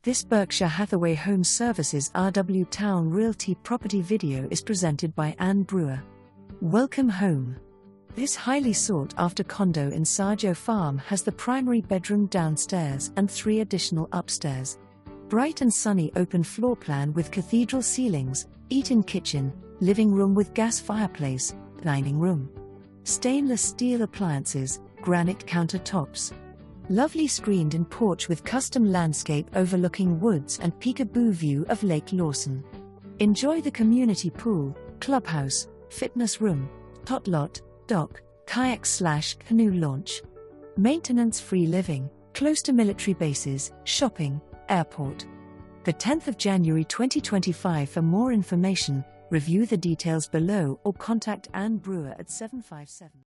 This Berkshire Hathaway HomeServices RW Towne Realty property video is presented by Anne Brewer. Welcome home. This highly sought-after condo in Sajo Farm has the primary bedroom downstairs and 3 additional upstairs. Bright and sunny open floor plan with cathedral ceilings, eat-in kitchen, living room with gas fireplace, dining room. Stainless steel appliances, granite countertops. Lovely screened-in porch with custom landscape overlooking woods and peekaboo view of Lake Lawson. Enjoy the community pool, clubhouse, fitness room, tot lot, dock, kayak/canoe launch. Maintenance-free living, close to military bases, shopping, airport. The 10th of January 2025. For more information, review the details below or contact Anne Brewer at 757